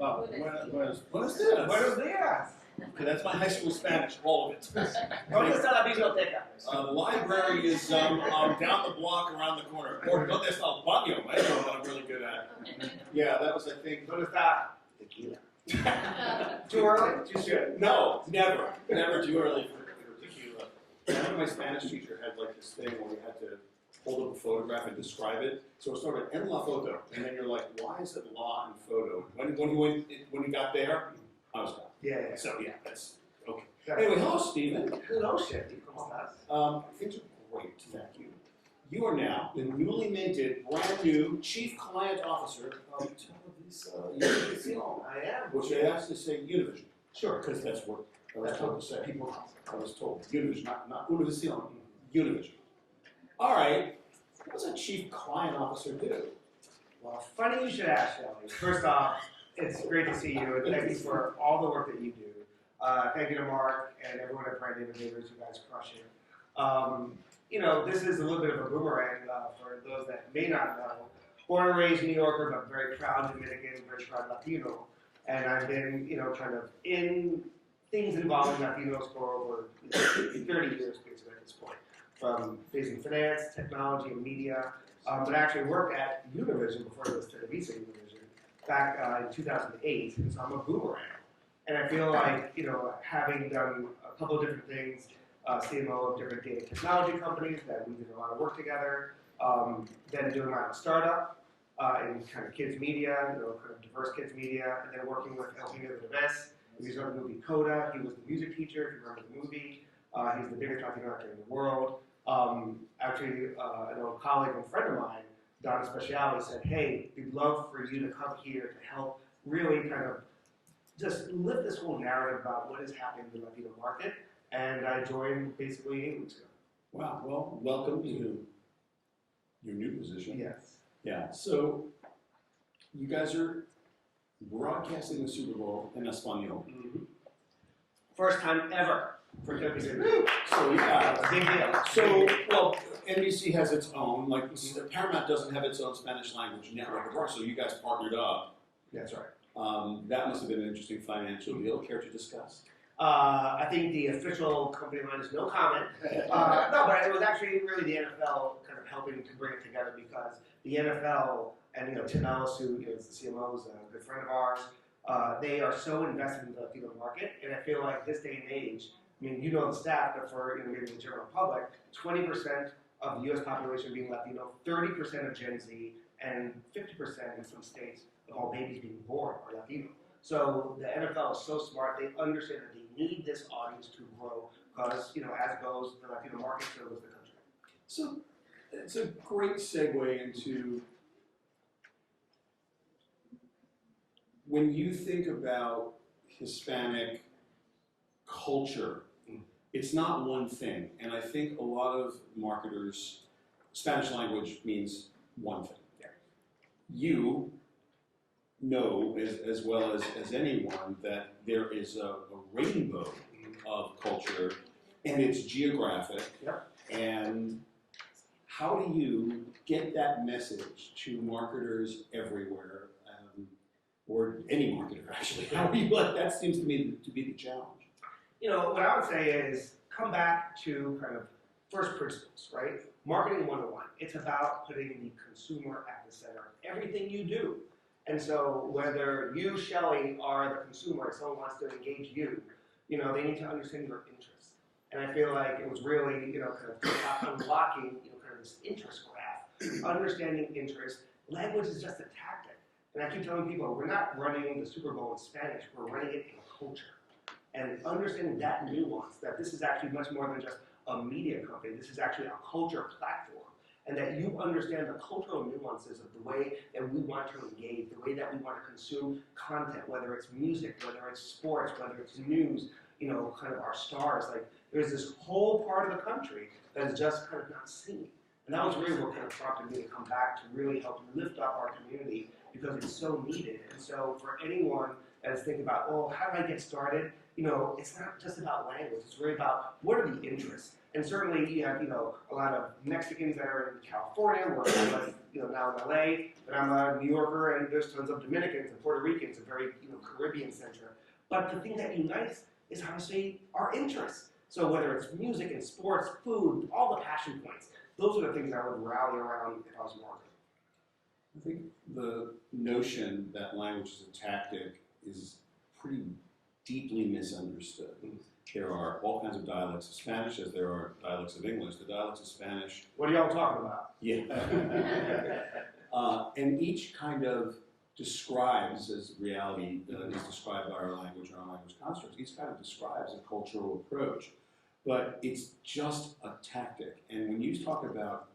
Buenos dias. Buenos dias. Okay, that's my high school Spanish, all of it. ¿Dónde está la biblioteca? The library is down the block around the corner. Or ¿dónde está el baño? I know what I'm really good at. Yeah, that was, I think, ¿Dónde está tequila? Too early? Too soon? No, never. Never too early for tequila. I remember my Spanish teacher had like this thing where we had to hold up a photograph and describe it. So it started en la foto, and then you're like, why is it la and photo? When you got there, I was gone. Yeah. So yeah, that's okay. Anyway, hello, Stephen. Hello, Shelly. ¿Cómo estás? Things are great, thank you. You are now the newly minted, brand new Chief Client Officer of TelevisaUnivision. I am. Which I asked to say Univision. Sure. Because that's what I was That's told what to say. people I was told. Univision, not Univision. Univision. All right. What does a Chief Client Officer do? Well, funny you should ask, Shelly. First off, it's great to see you, and thank you for all the work that you do. Thank you to Mark and everyone at Brand Innovators. You guys crush it. This is a little bit of a boomerang for those that may not know. Born and raised New Yorker, but very proud Dominican, very proud Latino. And I've been, kind of in things involving Latinos for over 30 years, basically, at this point. From facing finance, technology, and media. But I actually worked at Univision before it was TelevisaUnivision back in 2008, and so I'm a boomerang. And I feel like, having done a couple of different things, CMO of different data technology companies that we did a lot of work together, then doing my own startup in kind of kids media, kind of diverse kids media, and then working with El Pino de Ves. He's on the movie Coda. He was the music teacher, if you remember the movie. He's the biggest Latino actor in the world. Actually, an old colleague and friend of mine, Donna Speciale, said, hey, we'd love for you to come here to help really kind of just lift this whole narrative about what is happening in the Latino market. And I joined basically 8 weeks ago. Wow. Well, welcome to your new position. Yes. Yeah. So you guys are broadcasting the Super Bowl in Espanol. Mm-hmm. First time ever for NBC. So yeah, Big deal. So well, NBC has its own. Like Paramount doesn't have its own Spanish language network, so you guys partnered up. That's right. That must have been an interesting financial deal. Care to discuss? I think the official company line is no comment. No, but it was actually really the NFL kind of helping to bring it together because the NFL and Tim Ellis, who is the CMO, is a good friend of ours. They are so invested in the Latino market, and I feel like this day and age, I mean, you know the stat, but for maybe the general public, 20% of the U.S. population being Latino, 30% of Gen Z, and 50% in some states of all babies being born are Latino. So the NFL is so smart; they understand that they need this audience to grow because, as goes the Latino market, so goes the country. So it's a great segue into when you think about Hispanic culture. It's not one thing, and I think a lot of marketers, Spanish language means one thing. Yeah. You know as well as anyone that there is a rainbow of culture, and it's geographic. Yep. And how do you get that message to marketers everywhere, or any marketer actually? How do you that seems to me to be the challenge. What I would say is come back to kind of first principles, right? Marketing 101. It's about putting the consumer at the center of everything you do. And so whether you, Shelly, are the consumer and someone wants to engage you, they need to understand your interests. And I feel like it was really, kind of unlocking, kind of this interest graph, understanding interest. Language is just a tactic. And I keep telling people, we're not running the Super Bowl in Spanish, we're running it in culture. And understanding that nuance, that this is actually much more than just a media company, this is actually a culture platform. And that you understand the cultural nuances of the way that we want to engage, the way that we want to consume content, whether it's music, whether it's sports, whether it's news, kind of our stars. Like, there's this whole part of the country that is just kind of not seen. And that was really what kind of prompted me to come back to really help lift up our community because it's so needed. And so for anyone that is thinking about, how do I get started? It's not just about language. It's really about what are the interests. And certainly you have, a lot of Mexicans that are in California, where I was, now in LA, but I'm a New Yorker, and there's tons of Dominicans and Puerto Ricans, a very, Caribbean center. But the thing that unites is honestly our interests. So whether it's music and sports, food, all the passion points, those are the things I would rally around if I was marketing. I think the notion that language is a tactic is pretty deeply misunderstood. There are all kinds of dialects of Spanish as there are dialects of English. The dialects of Spanish... What are y'all talking about? Yeah. And each kind of describes, as reality is described by our language and our language constructs, each kind of describes a cultural approach. But it's just a tactic. And when you talk about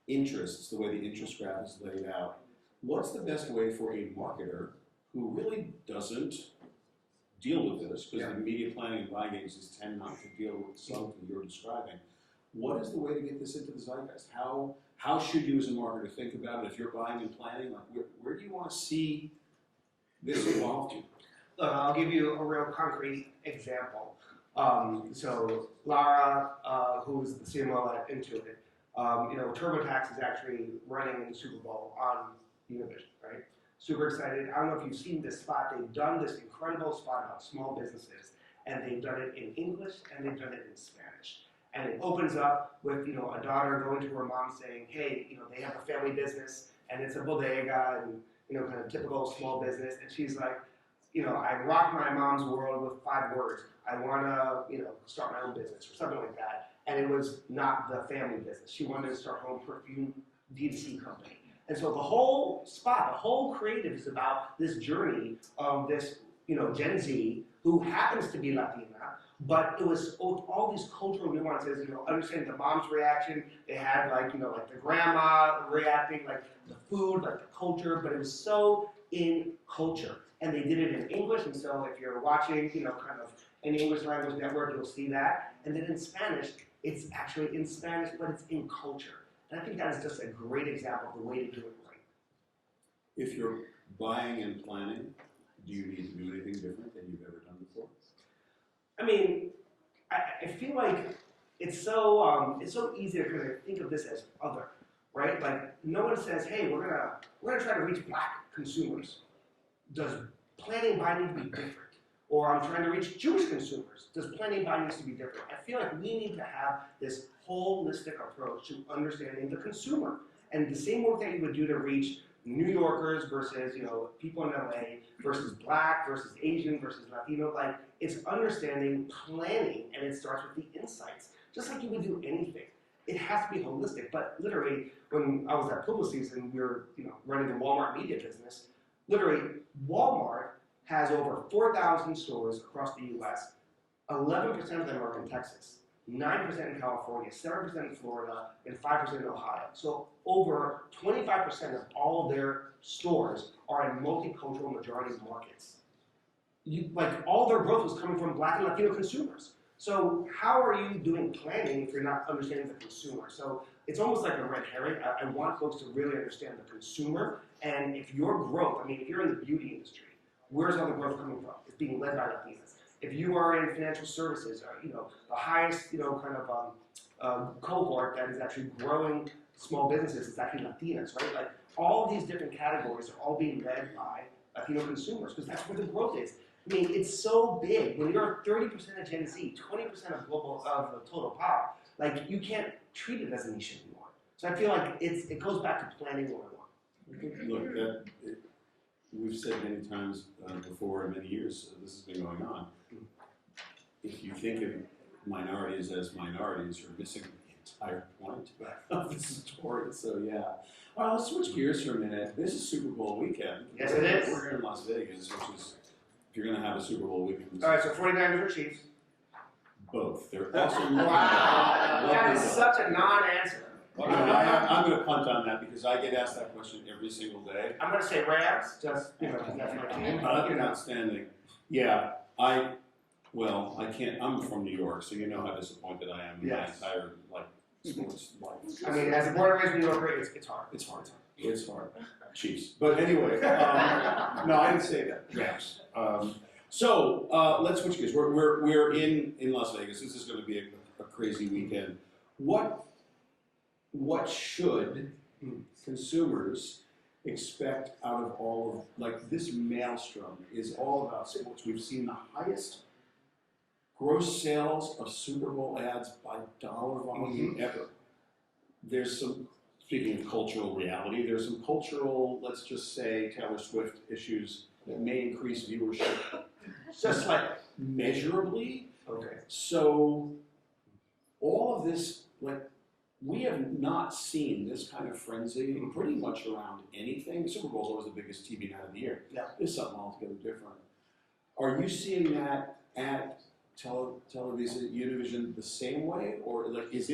interests, the way the interest graph is laid out, what's the best way for a marketer who really doesn't deal with this, because the media planning and buying agencies tend not to deal with something you're describing. What is the way to get this into the zeitgeist? How should you as a marketer think about it if you're buying and planning? Like, where do you want to see this evolve to? Look, I'll give you a real concrete example. So Lara, who's the CMO at Intuit, TurboTax is actually running the Super Bowl on Univision, right? Super excited. I don't know if you've seen this spot. They've done this incredible spot about small businesses, and they've done it in English and they've done it in Spanish. And it opens up with, a daughter going to her mom saying, hey, they have a family business and it's a bodega and, kind of typical small business. And she's like, I rock my mom's world with 5 words. I want to, start my own business or something like that. And it was not the family business. She wanted to start her own perfume D2C company. And so the whole spot, the whole creative is about this journey of this, Gen Z who happens to be Latina, but it was all these cultural nuances, understanding the mom's reaction. They had like the grandma reacting, like the food, like the culture, but it was so in culture. And they did it in English, and so if you're watching, kind of an English language network, you'll see that. And then in Spanish, it's actually in Spanish, but it's in culture. And I think that is just a great example of the way to do it right. If you're buying and planning, do you need to do anything different than you've ever done before? I mean, I feel like it's so easy to kind of think of this as other, right? Like no one says, hey, we're gonna try to reach Black consumers. Does planning and buying need to be different? Or I'm trying to reach Jewish consumers. Does planning and buying need to be different? I feel like we need to have this holistic approach to understanding the consumer. And the same work that you would do to reach New Yorkers versus, people in LA versus Black versus Asian versus Latino, like it's understanding planning, and it starts with the insights. Just like you would do anything. It has to be holistic. But literally, when I was at Publicis and we were, running the Walmart media business, literally Walmart has over 4,000 stores across the U.S. 11% of them are in Texas, 9% in California, 7% in Florida, and 5% in Ohio. So over 25% of all of their stores are in multicultural majority markets. All their growth was coming from Black and Latino consumers. So how are you doing planning if you're not understanding the consumer? So it's almost like a red herring. I want folks to really understand the consumer, and if your growth, if you're in the beauty industry, where's all the growth coming from? It's being led by Latinas. If you are in financial services, the highest, cohort that is actually growing small businesses is actually Latinas, right? Like all of these different categories are all being led by Latino consumers because that's where the growth is. It's so big. When you're 30% of Gen Z, 20% of the total pop, you can't treat it as a niche anymore. So I feel like it goes back to planning 101. Look, we've said many times before, in many years, this has been going on. If you think of minorities as minorities, you're missing the entire point of the story. So yeah. All right, let's switch gears for a minute. This is Super Bowl weekend. Yes, it is. We're here in Las Vegas, which is, if you're going to have a Super Bowl weekend. All right, so 49ers or Chiefs? Both. They're awesome. Wow. That is such a non-answer. I'm going to punt on that because I get asked that question every single day. I'm going to say Rams, just because that's my team. Outstanding. Yeah, I can't. I'm from New York, so you know how disappointed I am in my entire sports life. As a born and raised New Yorker, it's hard. It's hard. It's hard. Chiefs. But anyway, no, I didn't say that. Rams. So let's switch gears. We're in Las Vegas. This is going to be a crazy weekend. What should consumers expect out of all of, like, this maelstrom is all about sports. We've seen the highest gross sales of Super Bowl ads by dollar volume ever. There's some, speaking of cultural reality, there's some cultural, let's just say, Taylor Swift issues that may increase viewership just like measurably. Okay. So all of this, like, we have not seen this kind of frenzy pretty much around anything. The Super Bowl is always the biggest TV night of the year. Yeah. This is something altogether different. Are you seeing that at TelevisaUnivision the same way, or like is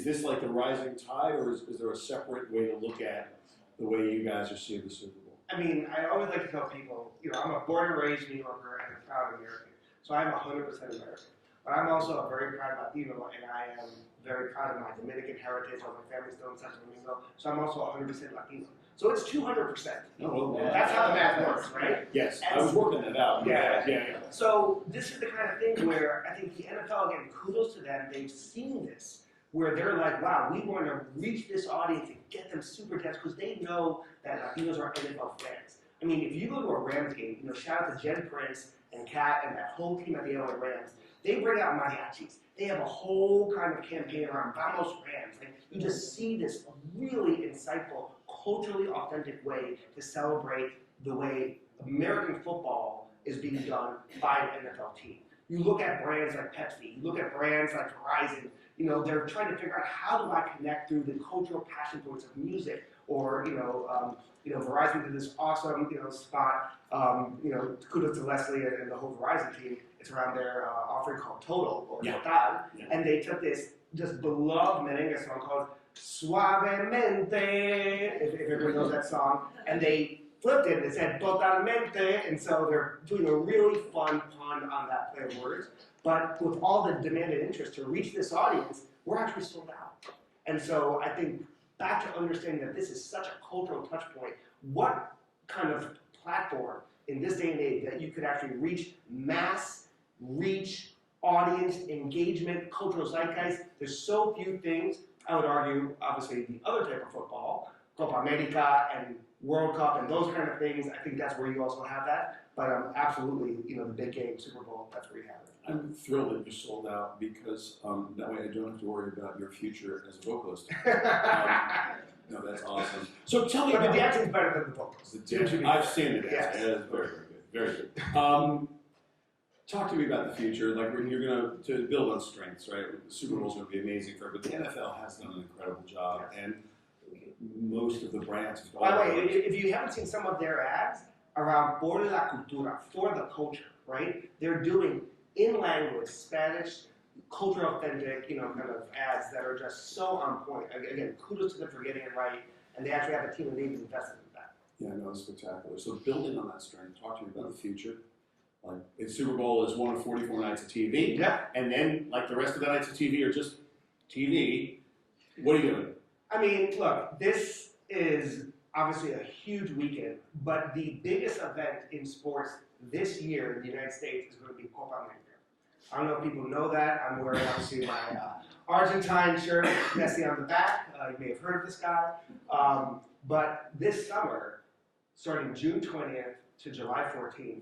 this like the rising tide, or is there a separate way to look at the way you guys are seeing the Super Bowl? I mean, I always like to tell people, I'm a born and raised New Yorker and a proud American, so I'm 100% American. But I'm also a very proud Latino, and I am very proud of my Dominican heritage. All my family's still in Santo Domingo, so I'm also 100% Latino. So it's 200%. No, well, That's how the math works, right? Yes, I was working that out. Yeah. So this is the kind of thing where I think the NFL, again, kudos to them, they've seen this, where they're like, wow, we want to reach this audience and get them super dense, because they know that Latinos are NFL fans. I mean, if you go to a Rams game, shout out to Jen Prince and Kat and that whole team at the LA Rams, they bring out mariachis. They have a whole kind of campaign around Vamos Rams. Like, you just see this really insightful, culturally authentic way to celebrate the way American football is being done by an NFL team. You look at brands like Pepsi, you look at brands like Verizon, they're trying to figure out how do I connect through the cultural passion points of music, or, Verizon did this awesome, spot, kudos to Leslie and the whole Verizon team. It's around their offering called Total, or Total, and they took this just beloved merengue song called Suavemente, if everybody knows that song, and they flipped it and it said Totalmente, and so they're doing a really fun pun on that play of words. But with all the demanded interest to reach this audience, we're actually sold out. And so I think back to understanding that this is such a cultural touch point, what kind of platform in this day and age that you could actually reach mass, reach audience, engagement, cultural zeitgeist. There's so few things. I would argue, obviously, the other type of football, Copa America and World Cup and those kind of things, I think that's where you also have that. But absolutely, the big game, Super Bowl, that's where you have it. I'm thrilled that you sold out, because that way I don't have to worry about your future as a vocalist. No, that's awesome. So tell me but about the dancing's better than the vocals. I've seen it. Yes. Yeah, it's very, very good. Very good. Talk to me about the future. Like, you're going to build on strengths, right? The Super Bowl's going to be amazing for it, but the NFL has done an incredible job, and most of the brands have gone. By the way, if you haven't seen some of their ads around por la cultura, for the culture, right? They're doing in language, Spanish, culture authentic, kind of ads that are just so on point. Again, kudos to them for getting it right, and they actually have a team and they've invested in that. Yeah, no, it's spectacular. So building on that strength, talk to me about the future. Like, the Super Bowl is one of 44 nights of TV, and then like the rest of the nights of TV are just TV. What are you doing? I mean, look, this is obviously a huge weekend, but the biggest event in sports this year in the United States is going to be Copa America. I don't know if people know that. I'm wearing, obviously, my Argentine shirt, Messi on the back. You may have heard of this guy. But this summer, starting June 20th to July 14th,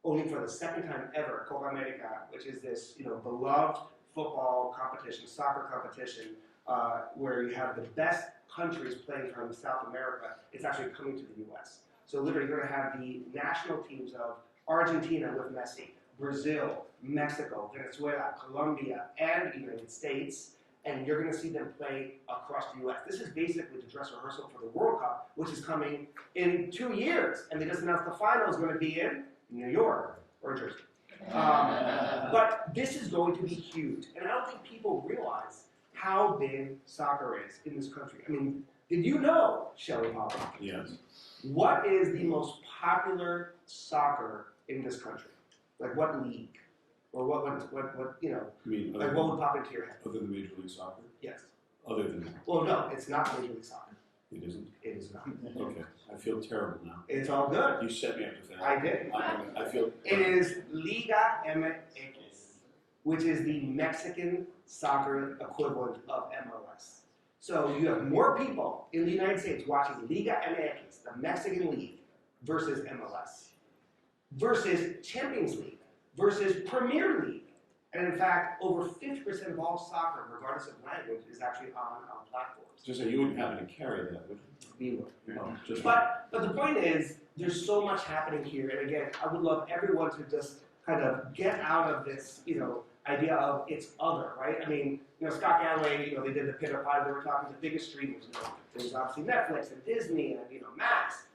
only for the second time ever, Copa America, which is this beloved football competition, soccer competition, where you have the best countries playing from South America, it's actually coming to the U.S. So literally, you're going to have the national teams of Argentina with Messi, Brazil, Mexico, Venezuela, Colombia, and the United States, and you're going to see them play across the U.S. This is basically the dress rehearsal for the World Cup, which is coming in 2 years, and they just announced the final is going to be in New York or Jersey. But this is going to be huge, and I don't think people realize how big soccer is in this country. I mean, did you know, Shelly Papa? Yes. What is the most popular soccer in this country? Like, what league? Or what like what would pop into your head? Other than Major League Soccer? Yes. Other than that? Well, no, it's not Major League Soccer. It isn't? It is not. Okay. I feel terrible now. It's all good. You set me up to fail. I did. I feel... It is Liga MX, which is the Mexican soccer equivalent of MLS. So you have more people in the United States watching Liga MX, the Mexican League, versus MLS, versus Champions League, versus Premier League. And in fact, over 50% of all soccer, regardless of language, is actually on our platforms. Just so you wouldn't happen to carry that, would We will. you? No, just But the point is, there's so much happening here, and again, I would love everyone to just kind of get out of this, idea of it's other, right? I mean, Scott Galloway, they did the Pitter Pie, they were talking to the biggest streamers. There's obviously Netflix and Disney and Max.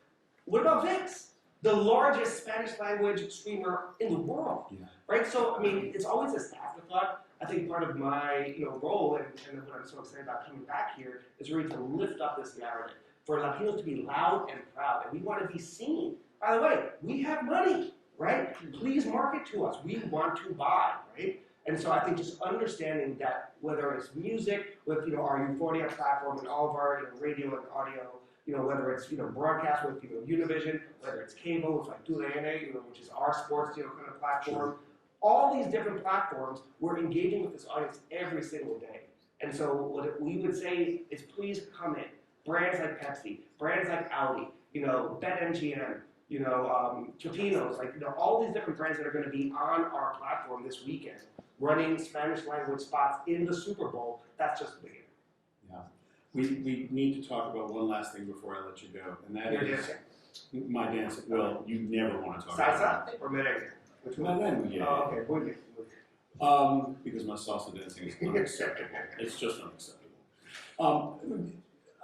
What about ViX, the largest Spanish language streamer in the world, right? So I mean, it's always this afterthought. I think part of my role and what I'm so excited about coming back here is really to lift up this narrative for Latinos to be loud and proud, and we want to be seen. By the way, we have money, right? Please market to us. We want to buy, right? And so I think just understanding that whether it's music with our Euphoria platform and all of our radio and audio, whether it's broadcast with Univision, whether it's cable with like TelevisaUnivision, which is our sports kind of platform, all these different platforms, we're engaging with this audience every single day. And so what we would say is please come in. Brands like Pepsi, brands like Audi, BetMGM, Totino's, all these different brands that are going to be on our platform this weekend, running Spanish language spots in the Super Bowl. That's just the beginning. Yeah. We need to talk about one last thing before I let you go, and that is my dance. Well, you never want to talk about Salsa or merengue? Which one? Yeah. Oh, okay. Because my salsa dancing is unacceptable. It's just unacceptable.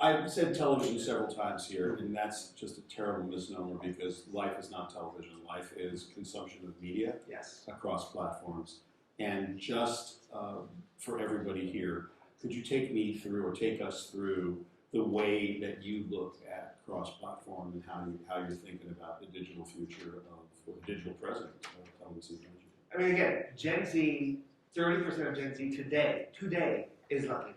I've said television several times here, and that's just a terrible misnomer because life is not television. Life is consumption of media across platforms. And just for everybody here, could you take me through or take us through the way that you look at cross-platform and how you're thinking about the digital future or the digital present of TelevisaUnivision? I mean, again, Gen Z, 30% of Gen Z today is Latino,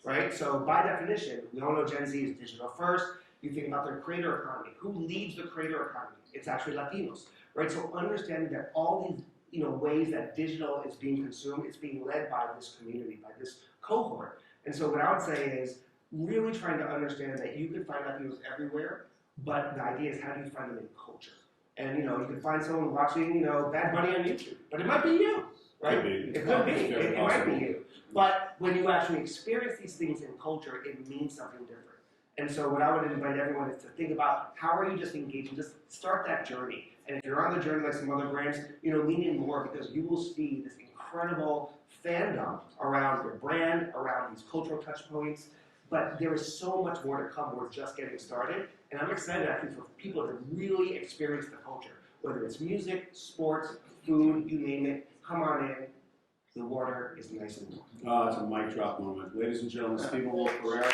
right? So by definition, we all know Gen Z is digital first. You think about their creator economy. Who leads the creator economy? It's actually Latinos, right? So understanding that all these ways that digital is being consumed, it's being led by this community, by this cohort. And so what I would say is really trying to understand that you can find Latinos everywhere, but the idea is how do you find them in culture? And you can find someone watching, Bad Bunny on YouTube, but it might be you, right? It could be. It might be you. But when you actually experience these things in culture, it means something different. And so what I would invite everyone is to think about how are you just engaging, just start that journey. And if you're on the journey like some other brands, lean in more because you will see this incredible fandom around your brand, around these cultural touch points. But there is so much more to come. We're just getting started. And I'm excited actually for people to really experience the culture, whether it's music, sports, food, you name it. Come on in. The water is nice and warm. It's a mic drop moment. Ladies and gentlemen, Wolfe, Pereira.